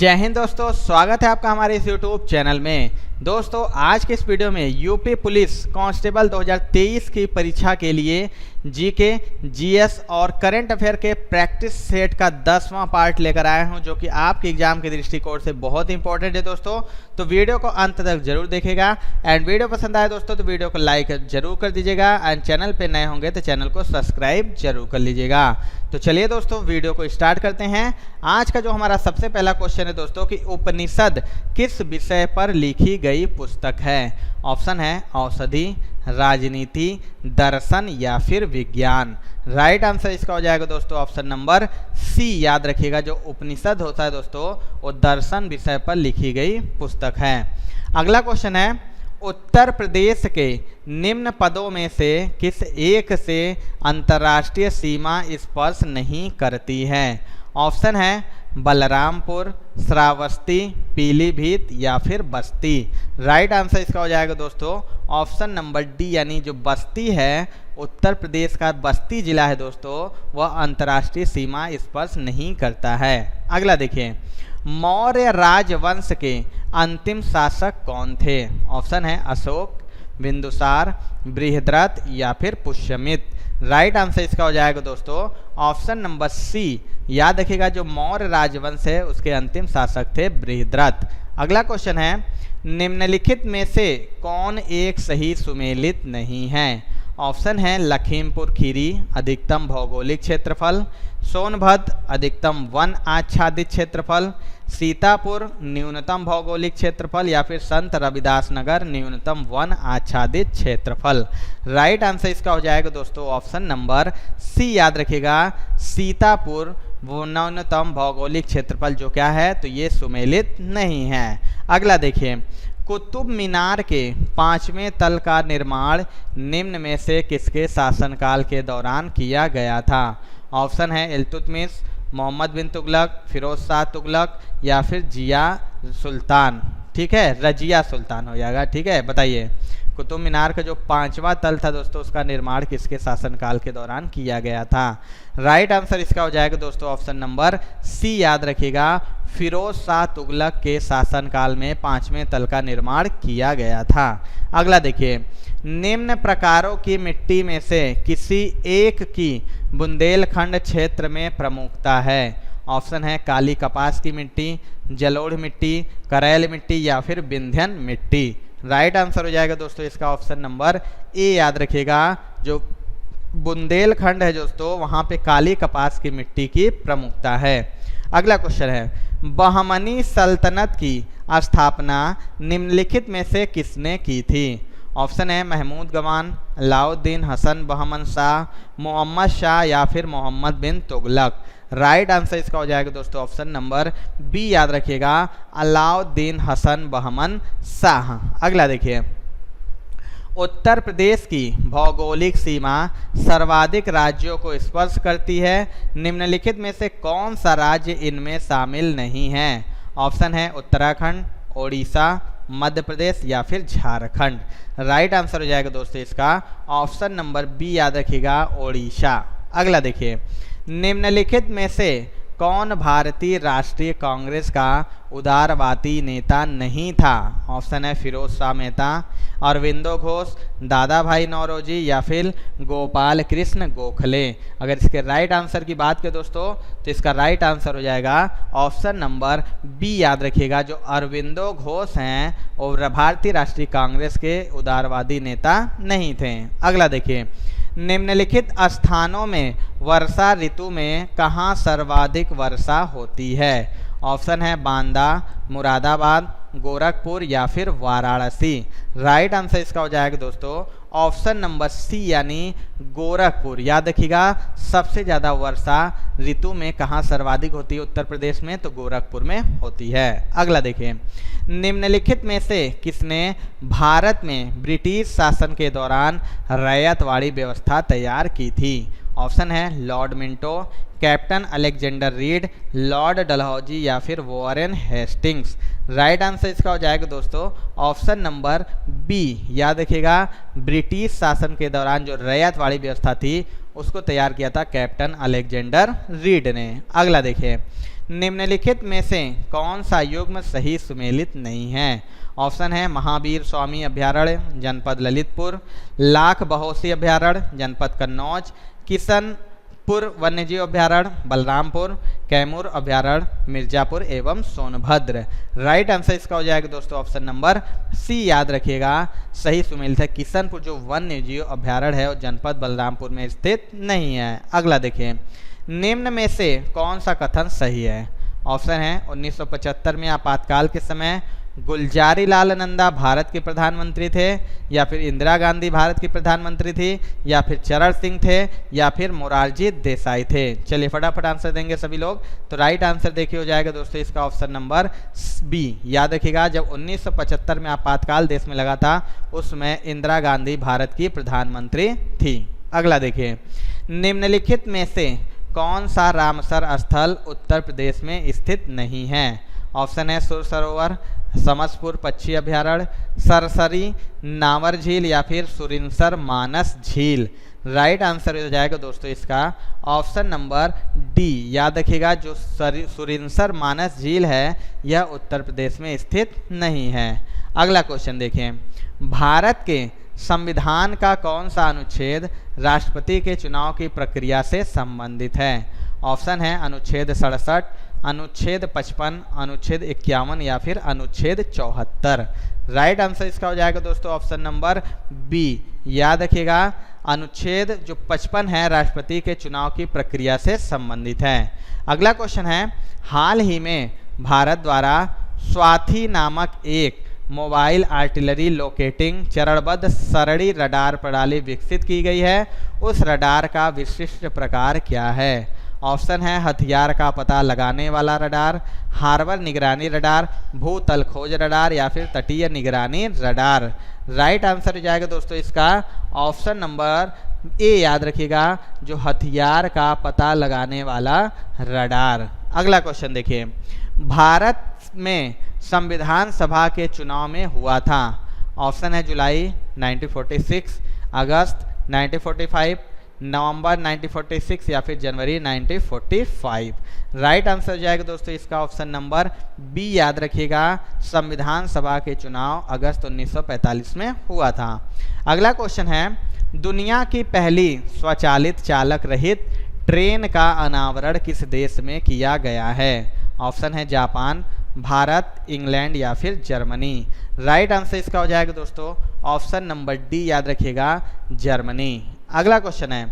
जय हिंद दोस्तों, स्वागत है आपका हमारे इस YouTube चैनल में। दोस्तों आज के इस वीडियो में यूपी पुलिस कांस्टेबल 2023 की परीक्षा के लिए जीके, जीएस और करंट अफेयर के प्रैक्टिस सेट का 10वां पार्ट लेकर आया हूं, जो कि आपके एग्जाम के दृष्टिकोण से बहुत इंपॉर्टेंट है दोस्तों। तो वीडियो को अंत तक जरूर देखेगा एंड वीडियो पसंद आए दोस्तों तो वीडियो को लाइक जरूर कर दीजिएगा एंड चैनल पे नए होंगे तो चैनल को सब्सक्राइब जरूर कर लीजिएगा। तो चलिए दोस्तों वीडियो को स्टार्ट करते हैं। आज का जो हमारा सबसे पहला क्वेश्चन है दोस्तों कि उपनिषद किस विषय पर लिखी गई पुस्तक है। ऑप्शन है औषधि, राजनीति, दर्शन या फिर विज्ञान। राइट आंसर इसका हो जाएगा दोस्तों ऑप्शन नंबर सी। याद रखिएगा जो उपनिषद होता है दोस्तों वो दर्शन विषय पर लिखी गई पुस्तक है। अगला क्वेश्चन है उत्तर प्रदेश के निम्न पदों में से किस एक से अंतर्राष्ट्रीय सीमा स्पर्श नहीं करती है। ऑप्शन है बलरामपुर, श्रावस्ती, पीलीभीत या फिर बस्ती। राइट आंसर इसका हो जाएगा दोस्तों ऑप्शन नंबर डी, यानी जो बस्ती है उत्तर प्रदेश का बस्ती जिला है दोस्तों वह अंतर्राष्ट्रीय सीमा स्पर्श नहीं करता है। अगला देखिए मौर्य राजवंश के अंतिम शासक कौन थे। ऑप्शन है अशोक, बिंदुसार, बृहद्रथ या फिर पुष्यमित्र। राइट आंसर इसका हो जाएगा दोस्तों ऑप्शन नंबर सी। याद रखिएगा जो मौर्य राजवंश है उसके अंतिम शासक थे बृहद्रथ। अगला क्वेश्चन है निम्नलिखित में से कौन एक सही सुमेलित नहीं है। ऑप्शन है लखीमपुर खीरी अधिकतम भौगोलिक क्षेत्रफल, सोनभद्र अधिकतम वन आच्छादित क्षेत्रफल, सीतापुर न्यूनतम भौगोलिक क्षेत्रफल या फिर संत रविदास नगर न्यूनतम वन आच्छादित क्षेत्रफल। राइट आंसर इसका हो जाएगा दोस्तों ऑप्शन नंबर सी। याद रखिएगा सीतापुर वो न्यूनतम भौगोलिक क्षेत्रफल जो क्या है तो ये सुमेलित नहीं है। अगला देखिए कुतुब मीनार के 5वें तल का निर्माण निम्न में से किसके शासनकाल के दौरान किया गया था। ऑप्शन है इल्तुतमिश, मोहम्मद बिन तुगलक, फिरोज शाह तुगलक या फिर जिया सुल्तान। ठीक है, रजिया सुल्तान हो जाएगा। ठीक है, बताइए कुतुब मीनार का जो 5वां तल था दोस्तों उसका निर्माण किसके शासनकाल के दौरान किया गया था। राइट आंसर इसका हो जाएगा दोस्तों ऑप्शन नंबर सी। याद रखिएगा फिरोज शाह तुगलक के शासनकाल में 5वें तल का निर्माण किया गया था। अगला देखिए निम्न प्रकारों की मिट्टी में से किसी एक की बुंदेलखंड क्षेत्र में प्रमुखता है। ऑप्शन है काली कपास की मिट्टी, जलोढ़ मिट्टी, करैल मिट्टी या फिर विंध्यन मिट्टी। राइट आंसर हो जाएगा दोस्तों इसका ऑप्शन नंबर ए। याद रखिएगा जो बुंदेलखंड है दोस्तों वहाँ पे काली कपास की मिट्टी की प्रमुखता है। अगला क्वेश्चन है बहमनी सल्तनत की स्थापना निम्नलिखित में से किसने की थी। ऑप्शन है महमूद गवान, अलाउद्दीन हसन बहमन शाह, मोहम्मद शाह या फिर मोहम्मद बिन तुगलक। राइट आंसर इसका हो जाएगा दोस्तों ऑप्शन नंबर बी। याद रखिएगा अलाउद्दीन हसन बहमन शाह। अगला देखिए उत्तर प्रदेश की भौगोलिक सीमा सर्वाधिक राज्यों को स्पर्श करती है। निम्नलिखित में से कौन सा राज्य इनमें शामिल नहीं है। ऑप्शन है उत्तराखंड, ओडिशा, मध्य प्रदेश या फिर झारखंड। राइट आंसर हो जाएगा दोस्तों इसका ऑप्शन नंबर बी। याद रखिएगा ओडिशा। अगला देखिए निम्नलिखित में से कौन भारतीय राष्ट्रीय कांग्रेस का उदारवादी नेता नहीं था। ऑप्शन है फिरोज शाह मेहता, अरविंदो घोष, दादा भाई नौरोजी या फिर गोपाल कृष्ण गोखले। अगर इसके राइट आंसर की बात करें दोस्तों तो इसका राइट आंसर हो जाएगा ऑप्शन नंबर बी। याद रखिएगा जो अरविंदो घोष हैं वो भारतीय राष्ट्रीय कांग्रेस के उदारवादी नेता नहीं थे। अगला देखिए निम्नलिखित स्थानों में वर्षा ऋतु में कहाँ सर्वाधिक वर्षा होती है। ऑप्शन है बांदा, मुरादाबाद, गोरखपुर या फिर वाराणसी। राइट आंसर इसका हो जाएगा दोस्तों ऑप्शन नंबर सी यानी गोरखपुर। याद रखिएगा सबसे ज़्यादा वर्षा ऋतु में कहाँ सर्वाधिक होती है उत्तर प्रदेश में तो गोरखपुर में होती है। अगला देखिए निम्नलिखित में से किसने भारत में ब्रिटिश शासन के दौरान रैयतवाड़ी व्यवस्था तैयार की थी। ऑप्शन है Lord Minto, captain Alexander read, Lord Dalhousie या फिर वॉरेन हेस्टिंग्स। राइट आंसर इसका हो जाएगा दोस्तों ऑप्शन नंबर बी। याद रखिएगा ब्रिटिश शासन के दौरान जो रैयतवाड़ी व्यवस्था थी उसको तैयार किया था कैप्टन अलेक्जेंडर रीड ने। अगला देखिए निम्नलिखित में से कौन सा युग्म सही सुमेलित नहीं है? ऑप्शन है महावीर स्वामी अभयारण्य जनपद ललितपुर, लाख बहोसी अभयारण्य जनपद कन्नौज, किशनपुर वन्यजीव अभयारण्य बलरामपुर, कैमूर अभयारण्य मिर्जापुर एवं सोनभद्र। राइट आंसर इसका हो जाएगा दोस्तों ऑप्शन नंबर सी, याद रखिएगा सही सुमेलित है। किशनपुर जो वन्यजीव अभयारण्य है वो जनपद बलरामपुर में स्थित नहीं है। अगला देखिए, निम्न में से कौन सा कथन सही है? ऑप्शन है 1975 में आपातकाल के समय गुलजारी लाल नंदा भारत के प्रधानमंत्री थे, या फिर इंदिरा गांधी भारत की प्रधानमंत्री थी, या फिर चरण सिंह थे, या फिर मोरारजी देसाई थे। चलिए फटाफट आंसर देंगे सभी लोग। तो राइट आंसर देखिए हो जाएगा दोस्तों इसका ऑप्शन नंबर बी। याद रखिएगा जब 1975 में आपातकाल देश में लगा था उसमें इंदिरा गांधी भारत की प्रधानमंत्री थी। अगला देखिए, निम्नलिखित में से कौन सा रामसर स्थल उत्तर प्रदेश में स्थित नहीं है? ऑप्शन है सुर सरोवर, समसपुर पक्षी अभयारण्य, सरसरी नावर झील, या फिर सुरिनसर मानस झील। राइट आंसर हो जाएगा दोस्तों इसका ऑप्शन नंबर डी। याद रखिएगा जो सुरिनसर मानस झील है यह उत्तर प्रदेश में स्थित नहीं है। अगला क्वेश्चन देखें, भारत के संविधान का कौन सा अनुच्छेद राष्ट्रपति के चुनाव की प्रक्रिया से संबंधित है? ऑप्शन है अनुच्छेद 67, अनुच्छेद 55, अनुच्छेद 51 या फिर अनुच्छेद 74। राइट आंसर इसका हो जाएगा दोस्तों ऑप्शन नंबर बी। याद रखिएगा अनुच्छेद जो 55 है राष्ट्रपति के चुनाव की प्रक्रिया से संबंधित है। अगला क्वेश्चन है, हाल ही में भारत द्वारा स्वाति नामक एक मोबाइल आर्टिलरी लोकेटिंग चरणबद्ध सरणी रडार प्रणाली विकसित की गई है, उस रडार का विशिष्ट प्रकार क्या है? ऑप्शन है हथियार का पता लगाने वाला रडार, हार्बर निगरानी रडार, भूतल खोज रडार, या फिर तटीय निगरानी रडार। राइट आंसर हो जाएगा दोस्तों इसका ऑप्शन नंबर ए। याद रखिएगा जो हथियार का पता लगाने वाला रडार। अगला क्वेश्चन देखिए, भारत में संविधान सभा के चुनाव में हुआ था। ऑप्शन है जुलाई 1946, अगस्त 1945, नवंबर 1946 या फिर जनवरी 1945। राइट आंसर हो जाएगा दोस्तों इसका ऑप्शन नंबर बी। याद रखिएगा संविधान सभा के चुनाव अगस्त 1945 में हुआ था। अगला क्वेश्चन है, दुनिया की पहली स्वचालित चालक रहित ट्रेन का अनावरण किस देश में किया गया है? ऑप्शन है जापान, भारत, इंग्लैंड या फिर जर्मनी। राइट आंसर इसका हो जाएगा दोस्तों ऑप्शन नंबर डी। याद रखिएगा जर्मनी। अगला क्वेश्चन है,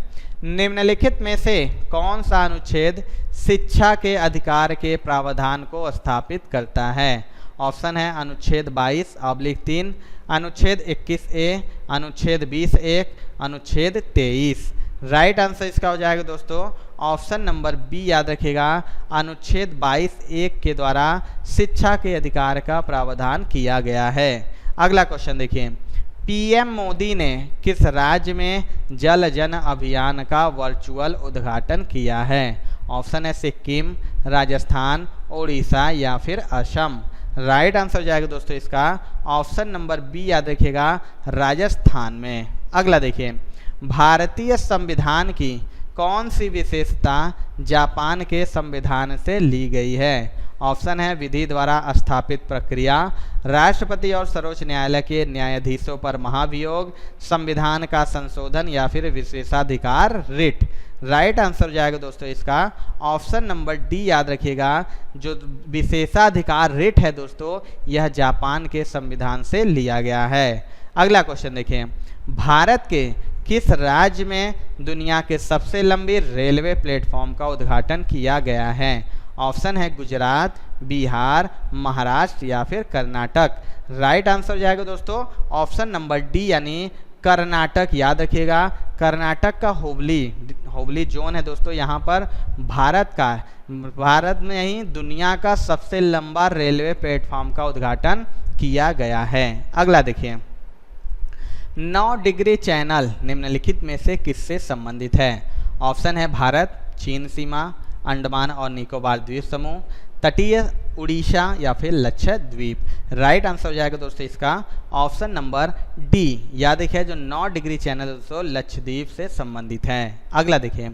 निम्नलिखित में से कौन सा अनुच्छेद शिक्षा के अधिकार के प्रावधान को स्थापित करता है? ऑप्शन है अनुच्छेद 22/3, अनुच्छेद 21A, अनुच्छेद 20(1), अनुच्छेद 23। राइट आंसर इसका हो जाएगा दोस्तों ऑप्शन नंबर बी। याद रखिएगा अनुच्छेद 22(1) के द्वारा शिक्षा के अधिकार का प्रावधान किया गया है। अगला क्वेश्चन देखिए, पीएम मोदी ने किस राज्य में जल जन अभियान का वर्चुअल उद्घाटन किया है? ऑप्शन है सिक्किम, राजस्थान, उड़ीसा या फिर असम। राइट आंसर हो जाएगा दोस्तों इसका ऑप्शन नंबर बी। याद रखिएगा राजस्थान में। अगला देखिए, भारतीय संविधान की कौन सी विशेषता जापान के संविधान से ली गई है? ऑप्शन है विधि द्वारा स्थापित प्रक्रिया, राष्ट्रपति और सर्वोच्च न्यायालय के न्यायाधीशों पर महाभियोग, संविधान का संशोधन या फिर विशेषाधिकार रिट। राइट आंसर हो जाएगा दोस्तों इसका ऑप्शन नंबर डी। याद रखिएगा जो विशेषाधिकार रिट है दोस्तों यह जापान के संविधान से लिया गया है। अगला क्वेश्चन देखें, भारत के किस राज्य में दुनिया के सबसे लंबी रेलवे प्लेटफॉर्म का उद्घाटन किया गया है? ऑप्शन है गुजरात, बिहार, महाराष्ट्र या फिर कर्नाटक। राइट आंसर हो जाएगा दोस्तों ऑप्शन नंबर डी यानी कर्नाटक। याद रखिएगा कर्नाटक का हुबली जोन है दोस्तों, यहाँ पर भारत में ही दुनिया का सबसे लंबा रेलवे प्लेटफॉर्म का उद्घाटन किया गया है। अगला देखिए, 9 डिग्री चैनल निम्नलिखित में से किससे संबंधित है? ऑप्शन है भारत, चीन सीमा, अंडमान और निकोबार द्वीप समूह, तटीय उड़ीसा या फिर लक्षद्वीप। राइट आंसर हो जाएगा दोस्तों इसका ऑप्शन नंबर डी। याद रखिए जो 9 डिग्री चैनल दोस्तों लक्षद्वीप से संबंधित है। अगला देखिए,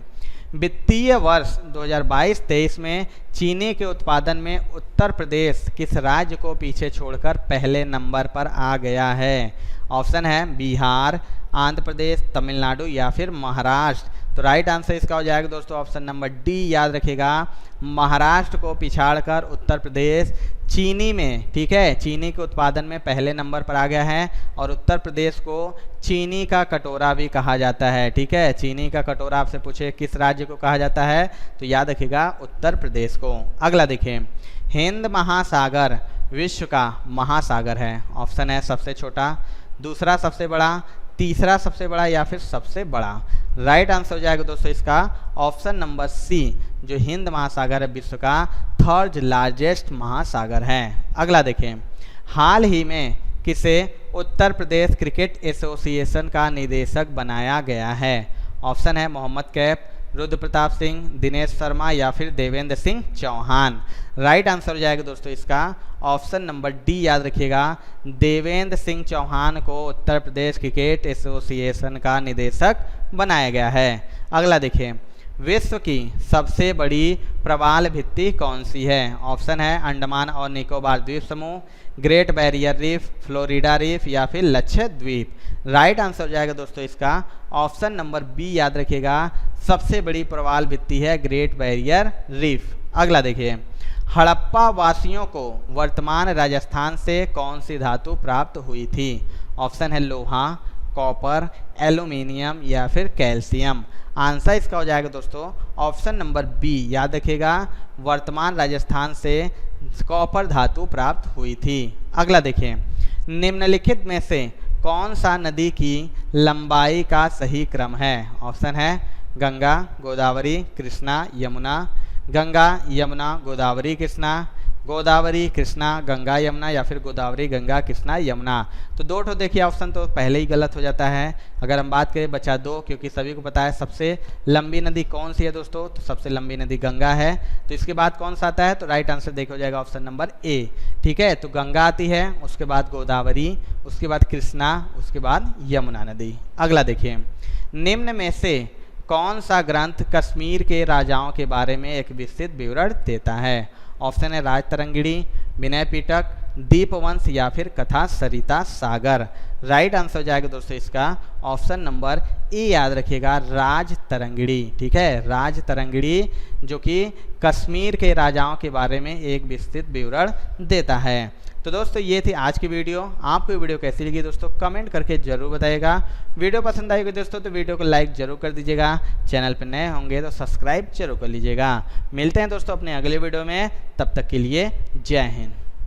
वित्तीय वर्ष 2022-23 में चीनी के उत्पादन में उत्तर प्रदेश किस राज्य को पीछे छोड़कर पहले नंबर पर आ गया है? ऑप्शन है बिहार, आंध्र प्रदेश, तमिलनाडु या फिर महाराष्ट्र। तो राइट आंसर इसका हो जाएगा दोस्तों ऑप्शन नंबर डी। याद रखिएगा, महाराष्ट्र को पिछाड़कर उत्तर प्रदेश चीनी में, ठीक है, चीनी के उत्पादन में पहले नंबर पर आ गया है। और उत्तर प्रदेश को चीनी का कटोरा भी कहा जाता है, ठीक है। चीनी का कटोरा आपसे पूछे किस राज्य को कहा जाता है, तो याद रखिएगा उत्तर प्रदेश को। अगला देखिए, हिंद महासागर विश्व का महासागर है। ऑप्शन है सबसे छोटा, दूसरा सबसे बड़ा, तीसरा सबसे बड़ा या फिर सबसे बड़ा। राइट आंसर हो जाएगा दोस्तों इसका ऑप्शन नंबर सी, जो हिंद महासागर है विश्व का थर्ड लार्जेस्ट महासागर है। अगला देखें, हाल ही में किसे उत्तर प्रदेश क्रिकेट एसोसिएशन का निदेशक बनाया गया है? ऑप्शन है मोहम्मद कैफ, रुद्र प्रताप सिंह, दिनेश शर्मा या फिर देवेंद्र सिंह चौहान। राइट आंसर हो जाएगा दोस्तों इसका ऑप्शन नंबर डी। याद रखिएगा, देवेंद्र सिंह चौहान को उत्तर प्रदेश क्रिकेट एसोसिएशन का निदेशक बनाया गया है। अगला देखिए, विश्व की सबसे बड़ी प्रवाल भित्ति कौन सी है? ऑप्शन है अंडमान और निकोबार द्वीप समूह, great barrier reef, Florida reef या फिर लक्षद्वीप। राइट आंसर हो जाएगा दोस्तों इसका ऑप्शन नंबर बी। याद रखिएगा, सबसे बड़ी प्रवाल भित्ति है ग्रेट बैरियर रीफ। अगला देखिए, हड़प्पा वासियों को वर्तमान राजस्थान से कौन सी धातु प्राप्त हुई थी? ऑप्शन है लोहा, कॉपर, एल्यूमिनियम या फिर कैल्शियम। आंसर इसका हो जाएगा दोस्तों ऑप्शन नंबर बी। याद रखिएगा, वर्तमान राजस्थान से कॉपर धातु प्राप्त हुई थी। अगला देखिए, निम्नलिखित में से कौन सा नदी की लंबाई का सही क्रम है? ऑप्शन है गंगा, गोदावरी, कृष्णा, यमुना, गंगा, यमुना, गोदावरी, कृष्णा, गोदावरी, कृष्णा, गंगा, यमुना या फिर गोदावरी, गंगा, कृष्णा, यमुना। तो दो ठो देखिए ऑप्शन तो पहले ही गलत हो जाता है। अगर हम बात करें बचा दो, क्योंकि सभी को पता है सबसे लंबी नदी कौन सी है दोस्तों, तो सबसे लंबी नदी गंगा है। तो इसके बाद कौन सा आता है, तो राइट आंसर देखा जाएगा ऑप्शन नंबर ए, ठीक है। तो गंगा आती है, उसके बाद गोदावरी, उसके बाद कृष्णा, उसके बाद यमुना नदी। अगला देखिए, निम्न में से कौन सा ग्रंथ कश्मीर के राजाओं के बारे में एक विस्तृत विवरण देता है? ऑप्शन है राजतरंगिणी, विनय पिटक, दीपवंश या फिर कथा सरिता सागर। राइट आंसर हो जाएगा दोस्तों इसका ऑप्शन नंबर ए। याद रखिएगा, राजतरंगिणी, ठीक है, राजतरंगिणी जो कि कश्मीर के राजाओं के बारे में एक विस्तृत विवरण देता है। तो दोस्तों ये थी आज की वीडियो। आपको ये वीडियो कैसी लगी दोस्तों कमेंट करके जरूर बताइएगा। वीडियो पसंद आएगी दोस्तों तो वीडियो को लाइक जरूर कर दीजिएगा। चैनल पर नए होंगे तो सब्सक्राइब जरूर कर लीजिएगा। मिलते हैं दोस्तों अपने अगले वीडियो में, तब तक के लिए जय हिंद।